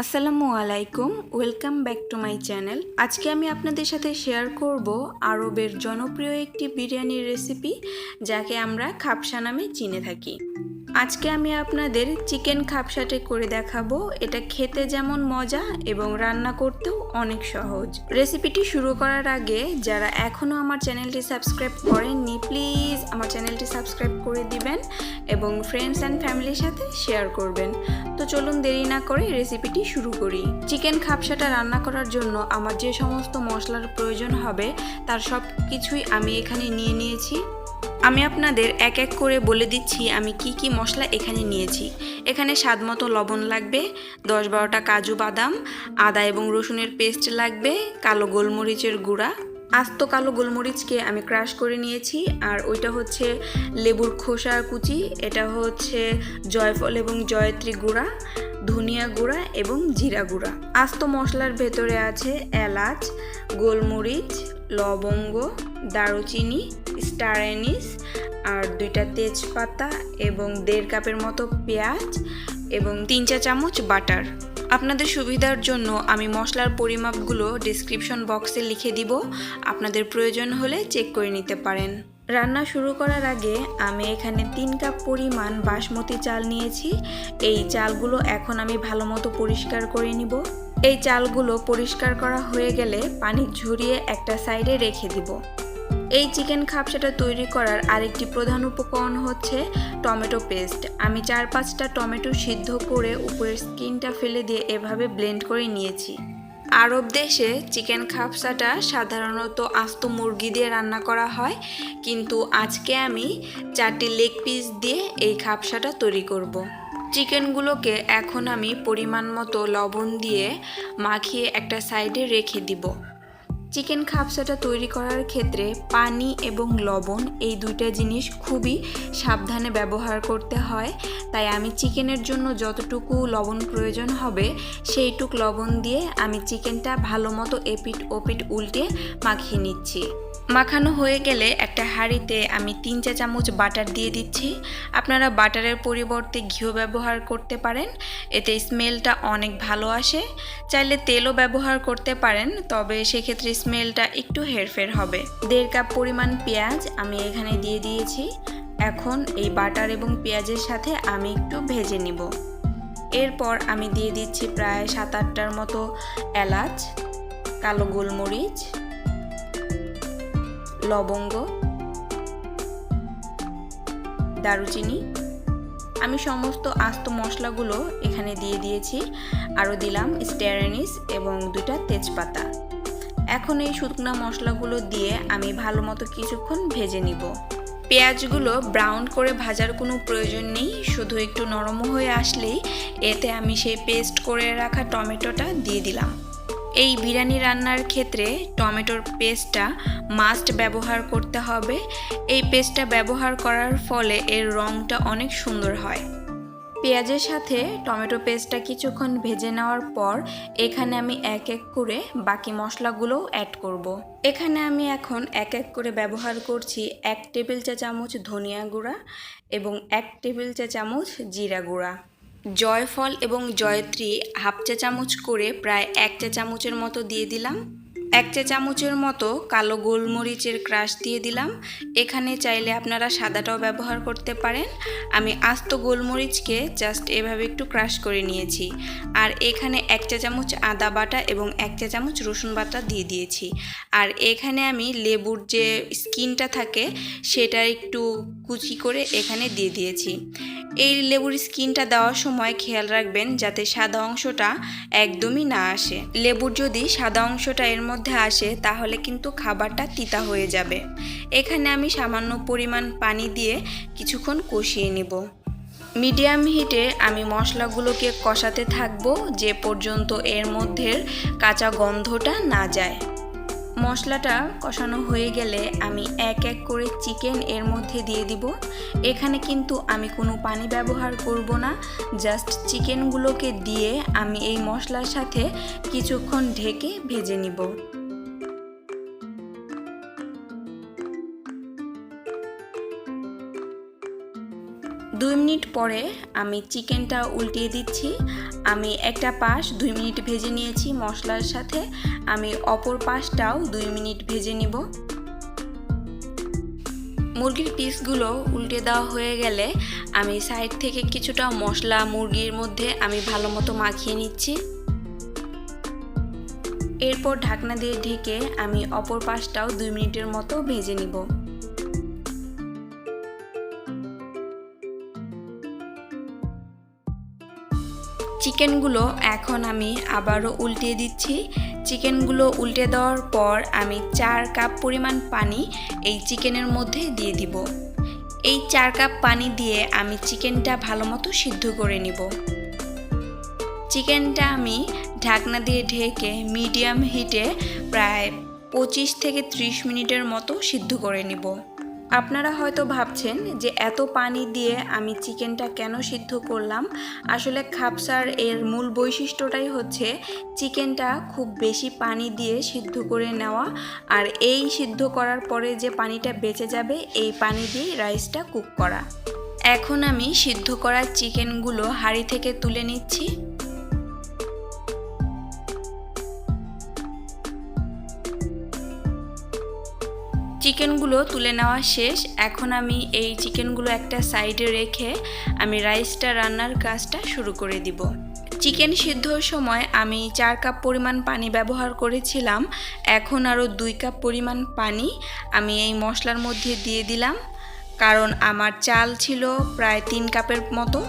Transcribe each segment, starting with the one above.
আসসালামু আলাইকুম, welcome back to my channel. আজকে আমি আপনাদের সাথে শেয়ার করব আরবের জনপ্রিয় একটি বিরিয়ানির রেসিপি, যাকে আমরা খাবসা নামে চিনে থাকি। আজকে আমি আপনাদের চিকেন খাবসাটে করে দেখাবো। এটা খেতে যেমন মজা এবং রান্না করতেও অনেক সহজ। রেসিপিটি শুরু করার আগে যারা এখনও আমার চ্যানেলটি সাবস্ক্রাইব করেননি, প্লিজ আমার চ্যানেলটি সাবস্ক্রাইব করে দিবেন এবং ফ্রেন্ডস অ্যান্ড ফ্যামিলির সাথে শেয়ার করবেন। তো চলুন দেরি না করে রেসিপিটি শুরু করি। চিকেন খাবসাটা রান্না করার জন্য আমার যে সমস্ত মশলার প্রয়োজন হবে তার সব কিছুই আমি এখানে নিয়ে নিয়েছি। আমি আপনাদের এক এক করে বলে দিচ্ছি আমি কি কি মশলা এখানে নিয়েছি। এখানে স্বাদমতো লবণ লাগবে, 10-12টা কাজু বাদাম, আদা এবং রসুনের পেস্ট লাগবে, কালো গোলমরিচের গুঁড়া, আস্ত কালো গোলমরিচকে আমি ক্রাশ করে নিয়েছি, আর ওইটা হচ্ছে লেবুর খোসা কুচি, এটা হচ্ছে জয়ফল এবং জয়ত্রী গুঁড়া, ধনিয়া গুঁড়া এবং জিরা গুঁড়া। আস্ত মশলার ভেতরে আছে এলাচ, গোলমরিচ, লবঙ্গ, দারুচিনি, স্টার অ্যানিস, আর 2টা তেজপাতা এবং 1.5 কাপের মতো পেঁয়াজ এবং 3 চা চামচ বাটার। আপনাদের সুবিধার জন্য আমি মশলার পরিমাপগুলো ডেসক্রিপশন বক্সে লিখে দিব, আপনাদের প্রয়োজন হলে চেক করে নিতে পারেন। রান্না শুরু করার আগে আমি এখানে 3 কাপ পরিমাণ বাসমতি চাল নিয়েছি। এই চালগুলো এখন আমি ভালো মতো পরিষ্কার করে নিব। এই চালগুলো পরিষ্কার করা হয়ে গেলে পানি ঝরিয়ে একটা সাইডে রেখে দিব। এই চিকেন খাবসাটা তৈরি করার আরেকটি প্রধান উপকরণ হচ্ছে টমেটো পেস্ট। আমি 4-5টা টমেটো সিদ্ধ করে উপরের স্কিনটা ফেলে দিয়ে এভাবে ব্লেন্ড করে নিয়েছি। আরব দেশে চিকেন খাবসাটা সাধারণত আস্ত মুরগি দিয়ে রান্না করা হয়, কিন্তু আজকে আমি 4টি লেগ পিস দিয়ে এই খাবসাটা তৈরি করব। চিকেনগুলোকে এখন আমি পরিমাণ মতো লবণ দিয়ে মাখিয়ে একটা সাইডে রেখে দিব। চিকেন খাবসাটা তৈরি করার ক্ষেত্রে পানি এবং লবণ এই 2টা জিনিস খুবই সাবধানে ব্যবহার করতে হয়, তাই আমি চিকেনের জন্য যতটুকু লবণ প্রয়োজন হবে সেইটুক লবণ দিয়ে আমি চিকেনটা ভালো মতো এপিট ওপিট উল্টে মাখিয়ে নিচ্ছি। মাখানো হয়ে গেলে একটা হাঁড়িতে আমি 3 চা চামচ বাটার দিয়ে দিচ্ছি। আপনারা বাটারের পরিবর্তে ঘিও ব্যবহার করতে পারেন, এতে স্মেলটা অনেক ভালো আসে। চাইলে তেলও ব্যবহার করতে পারেন, তবে সেক্ষেত্রে স্মেলটা একটু হেরফের হবে। 1.5 কাপ পরিমাণ পেঁয়াজ আমি এখানে দিয়ে দিয়েছি। এখন এই বাটার এবং পেঁয়াজের সাথে আমি একটু ভেজে নিব। এরপর আমি দিয়ে দিচ্ছি প্রায় 7-8টার মতো এলাচ, কালো গোলমরিচ, লবঙ্গ, দারুচিনি। আমি সমস্ত আস্ত মশলাগুলো এখানে দিয়ে দিয়েছি। আরও দিলাম স্টার অ্যানিস এবং 2টা তেজপাতা। এখন এই শুকনা মশলাগুলো দিয়ে আমি ভালো মতো কিছুক্ষণ ভেজে নিব। পেঁয়াজগুলো ব্রাউন করে ভাজার কোনো প্রয়োজন নেই, শুধু একটু নরম হয়ে আসলেই এতে আমি সেই পেস্ট করে রাখা টমেটোটা দিয়ে দিলাম। এই বিরিয়ানি রান্নার ক্ষেত্রে টমেটোর পেস্টটা মাস্ট ব্যবহার করতে হবে। এই পেস্টটা ব্যবহার করার ফলে এর রঙটা অনেক সুন্দর হয়। পেঁয়াজের সাথে টমেটো পেস্টটা কিছুক্ষণ ভেজে নেওয়ার পর এখানে আমি এক এক করে বাকি মশলাগুলোও অ্যাড করব। এখানে আমি এখন এক এক করে ব্যবহার করছি 1 টেবিল চা চামচ ধনিয়া গুঁড়া এবং 1 টেবিল চা চামচ জিরা গুঁড়া। জয়ফল এবং জয়ত্রী হাফ চা চামচ করে প্রায় 1 চা চামচের মতো দিয়ে দিলাম। 1 চা চামচের মতো কালো গোলমরিচের ক্রাশ দিয়ে দিলাম। এখানে চাইলে আপনারা সাদাটাও ব্যবহার করতে পারেন। আমি আস্ত গোলমরিচকে জাস্ট এভাবে একটু ক্রাশ করে নিয়েছি। আর এখানে 1 চা চামচ আদা বাটা এবং 1 চা চামচ রসুন বাটা দিয়ে দিয়েছি। আর এখানে আমি লেবুর যে স্কিনটা থাকে সেটা একটু কুচি করে এখানে দিয়ে দিয়েছি। এই লেবুর স্কিনটা দেওয়ার সময় খেয়াল রাখবেন যাতে সাদা অংশটা একদমই না আসে। লেবুর যদি সাদা অংশটা এর মধ্যে আসে তাহলে কিন্তু খাবারটা তিতা হয়ে যাবে। এখানে আমি সামান্য পরিমাণ পানি দিয়ে কিছুক্ষণ কষিয়ে নেব। মিডিয়াম হিটে আমি মশলাগুলোকে কষাতে থাকবো যে পর্যন্ত এর মধ্যে কাঁচা গন্ধটা না যায়। মশলাটা কষানো হয়ে গেলে আমি এক এক করে চিকেন এর মধ্যে দিয়ে দিব। এখানে কিন্তু আমি কোনো পানি ব্যবহার করব না, জাস্ট চিকেনগুলোকে দিয়ে আমি এই মশলার সাথে কিছুক্ষণ ঢেকে ভেজে নিব। 2 2 মিনিট পরে আমি চিকেনটা উল্টিয়ে দিচ্ছি। আমি একটা পাশ 2 মিনিট ভেজে নিয়েছি মশলার সাথে, আমি অপর পাশটাও 2 মিনিট ভেজে নিব। মুরগির পিসগুলো উল্টে দেওয়া হয়ে গেলে আমি সাইড থেকে কিছুটা মশলা মুরগির মধ্যে আমি ভালো মতো মাখিয়ে নিচ্ছি। এরপর ঢাকনা দিয়ে ঢেকে আমি অপর পাশটাও 2 মিনিটের মতো ভেজে নিব। চিকেনগুলো এখন আমি আবারও উল্টিয়ে দিচ্ছি। চিকেনগুলো উল্টে দেওয়ার পর আমি 4 কাপ পরিমাণ পানি এই চিকেনের মধ্যে দিয়ে দিব। এই 4 কাপ পানি দিয়ে আমি চিকেনটা ভালো মতো সিদ্ধ করে নিব। চিকেনটা আমি ঢাকনা দিয়ে ঢেকে মিডিয়াম হিটে প্রায় 25 থেকে 30 মিনিটের মতো সিদ্ধ করে নিব। আপনারা হয়তো ভাবছেন যে এত পানি দিয়ে আমি চিকেনটা কেন সিদ্ধ করলাম। আসলে খাবসার এর মূল বৈশিষ্ট্যটাই হচ্ছে চিকেনটা খুব বেশি পানি দিয়ে সিদ্ধ করে নেওয়া, আর এই সিদ্ধ করার পরে যে পানিটা বেঁচে যাবে এই পানি দিয়ে রাইসটা কুক করা। এখন আমি সিদ্ধ করা চিকেনগুলো হাঁড়ি থেকে তুলে নিচ্ছি। চিকেনগুলো তুলে নেওয়া শেষ। এখন আমি এই চিকেনগুলো একটা সাইডে রেখে আমি রাইসটা রান্নার কাজটা শুরু করে দিব। চিকেন সিদ্ধর সময় আমি 4 কাপ পরিমাণ পানি ব্যবহার করেছিলাম। এখন আরও 2 কাপ পরিমাণ পানি আমি এই মশলার মধ্যে দিয়ে দিলাম, কারণ আমার চাল ছিল প্রায় 3 কাপের মতো,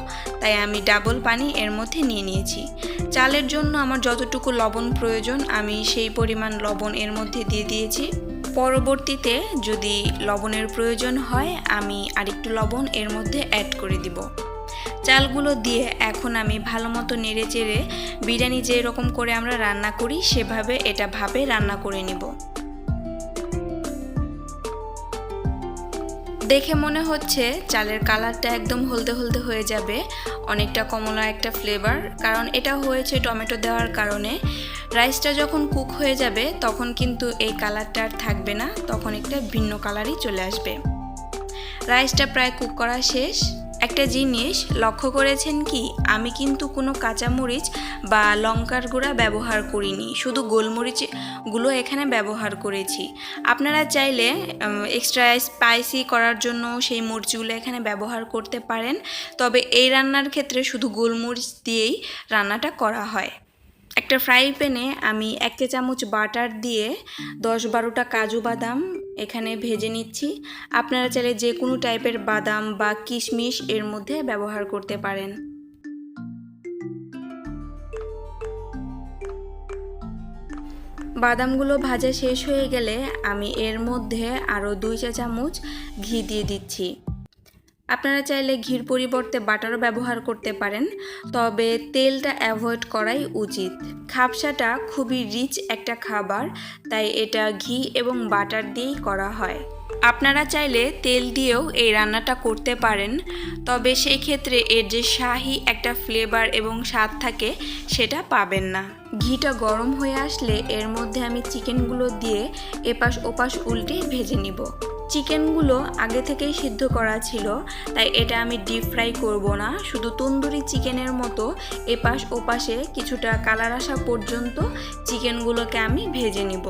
তাই আমি ডাবল পানি এর মধ্যে নিয়ে নিয়েছি। চালের জন্য আমার যতটুকু লবণ প্রয়োজন আমি সেই পরিমাণ লবণ এর মধ্যে দিয়ে দিয়েছি। পরবর্তীতে যদি লবণের প্রয়োজন হয় আমি আরেকটু লবণ এর মধ্যে অ্যাড করে দিব। চালগুলো দিয়ে এখন আমি ভালো মতো নেড়ে চেড়ে বিরিয়ানি যেরকম করে আমরা রান্না করি সেভাবে এটা ভাবে রান্না করে নিব। দেখে মনে হচ্ছে চালের কালারটা একদম হলদে হলদে হয়ে যাবে, অনেকটা কমলা একটা ফ্লেভার, কারণ এটা হয়েছে টমেটো দেওয়ার কারণে। রাইসটা যখন কুক হয়ে যাবে তখন কিন্তু এই কালারটা আর থাকবে না, তখন একটা ভিন্ন কালারই চলে আসবে। রাইসটা প্রায় কুক করা শেষ। একটা জিনিস লক্ষ্য করেছেন কি, আমি কিন্তু কোনো কাঁচামরিচ বা লঙ্কার গুঁড়া ব্যবহার করিনি, শুধু গোলমরিচগুলো এখানে ব্যবহার করেছি। আপনারা চাইলে এক্সট্রা স্পাইসি করার জন্য সেই মরিচগুলো এখানে ব্যবহার করতে পারেন, তবে এই রান্নার ক্ষেত্রে শুধু গোলমরিচ দিয়েই রান্নাটা করা হয়। একটা ফ্রাই প্যানে আমি 1 চা চামচ বাটার দিয়ে 10-12টা কাজু বাদাম এখানে ভেজে নিচ্ছি। আপনারা চাইলে যে কোনো টাইপের বাদাম বা কিশমিশ এর মধ্যে ব্যবহার করতে পারেন। বাদামগুলো ভাজা শেষ হয়ে গেলে আমি এর মধ্যে আরও 2 চা চামচ ঘি দিয়ে দিচ্ছি। আপনারা চাইলে ঘির পরিবর্তে বাটারও ব্যবহার করতে পারেন, তবে তেলটা অ্যাভয়েড করাই উচিত। খাবসাটা খুবই রিচ একটা খাবার, তাই এটা ঘি এবং বাটার দিয়েই করা হয়। আপনারা চাইলে তেল দিয়েও এই রান্নাটা করতে পারেন, তবে সেই ক্ষেত্রে এর যে শাহি একটা ফ্লেভার এবং স্বাদ থাকে সেটা পাবেন না। ঘিটা গরম হয়ে আসলে এর মধ্যে আমি চিকেনগুলো দিয়ে এপাশ ওপাশ উল্টে ভেজে নিব। চিকেনগুলো আগে থেকেই সিদ্ধ করা ছিল, তাই এটা আমি ডিপ ফ্রাই করব না, শুধু তন্দুরি চিকেনের মতো এপাশ ওপাশে কিছুটা কালার আসা পর্যন্ত চিকেনগুলোকে আমি ভেজে নিব।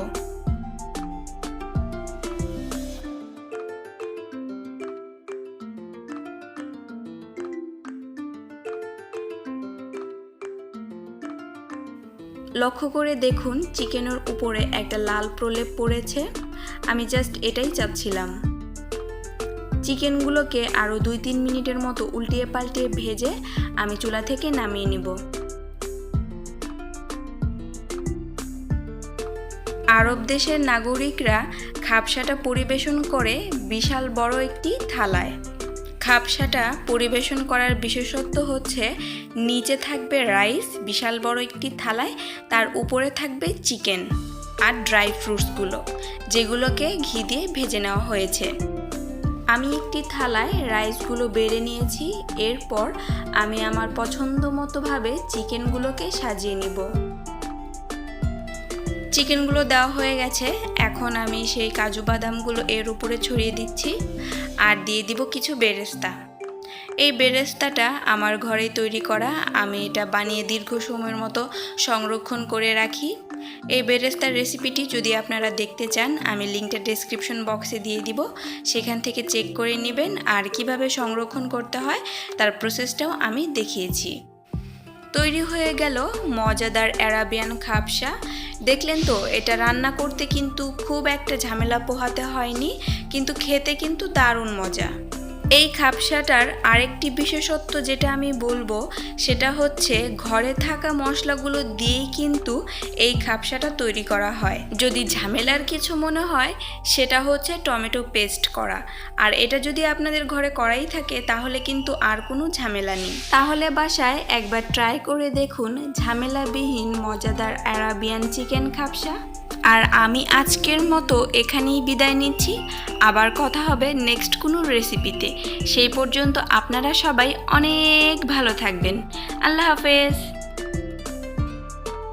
লক্ষ্য করে দেখুন চিকেনের উপরে একটা লাল প্রলেপ পড়েছে, আমি জাস্ট এটাই চাচ্ছিলাম। চিকেনগুলোকে আরও 2-3 মিনিটের মতো উল্টিয়ে পাল্টিয়ে ভেজে আমি চুলা থেকে নামিয়ে নিব। আরব দেশের নাগরিকরা খাবসাটা পরিবেশন করে বিশাল বড় একটি থালায়। খাবসাটা পরিবেশন করার বিশেষত্ব হচ্ছে নিচে থাকবে রাইস বিশাল বড় একটি থালায়, তার উপরে থাকবে চিকেন আর ড্রাই ফ্রুটসগুলো, যেগুলোকে ঘি দিয়ে ভেজে নেওয়া হয়েছে। আমি একটি থালায় রাইসগুলো বেড়ে নিয়েছি, এরপর আমি আমার পছন্দ মতোভাবে চিকেনগুলোকে সাজিয়ে নিব। চিকেনগুলো দেওয়া হয়ে গেছে, এখন আমি সেই কাজু বাদামগুলো এর উপরে ছড়িয়ে দিচ্ছি আর দিয়ে দিব কিছু বেরেস্তা। এই বেরেস্তাটা আমার ঘরে তৈরি করা, আমি এটা বানিয়ে দীর্ঘ সময়ের মতো সংরক্ষণ করে রাখি। এই বেরেস্তার রেসিপিটি যদি আপনারা দেখতে চান আমি লিঙ্কটা ডেসক্রিপশন বক্সে দিয়ে দিব, সেখান থেকে চেক করে নেবেন। আর কিভাবে সংরক্ষণ করতে হয় তার প্রসেসটাও আমি দেখিয়েছি। তৈরি হয়ে গেল মজাদার আরাবিয়ান খাবসা। দেখলেন তো, এটা রান্না করতে কিন্তু খুব একটা ঝামেলা পোহাতে হয়নি, কিন্তু খেতে কিন্তু দারুণ মজা। এই খাবসাটার আরেকটি বিশেষত্ব যেটা আমি বলবো সেটা হচ্ছে ঘরে থাকা মশলাগুলো দিয়েই কিন্তু এই খাবসাটা তৈরি করা হয়। যদি ঝামেলার কিছু মনে হয় সেটা হচ্ছে টমেটো পেস্ট করা, আর এটা যদি আপনাদের ঘরে করাই থাকে তাহলে কিন্তু আর কোনো ঝামেলা নেই। তাহলে বাসায় একবার ট্রাই করে দেখুন ঝামেলাবিহীন মজাদার আরাবিয়ান চিকেন খাবসা। আর আমি আজকের মতো এখানেই বিদায় নিচ্ছি। আবার কথা হবে নেক্সট কোনো রেসিপিতে। সেই পর্যন্ত আপনারা সবাই অনেক ভালো থাকবেন। আল্লাহ হাফেজ।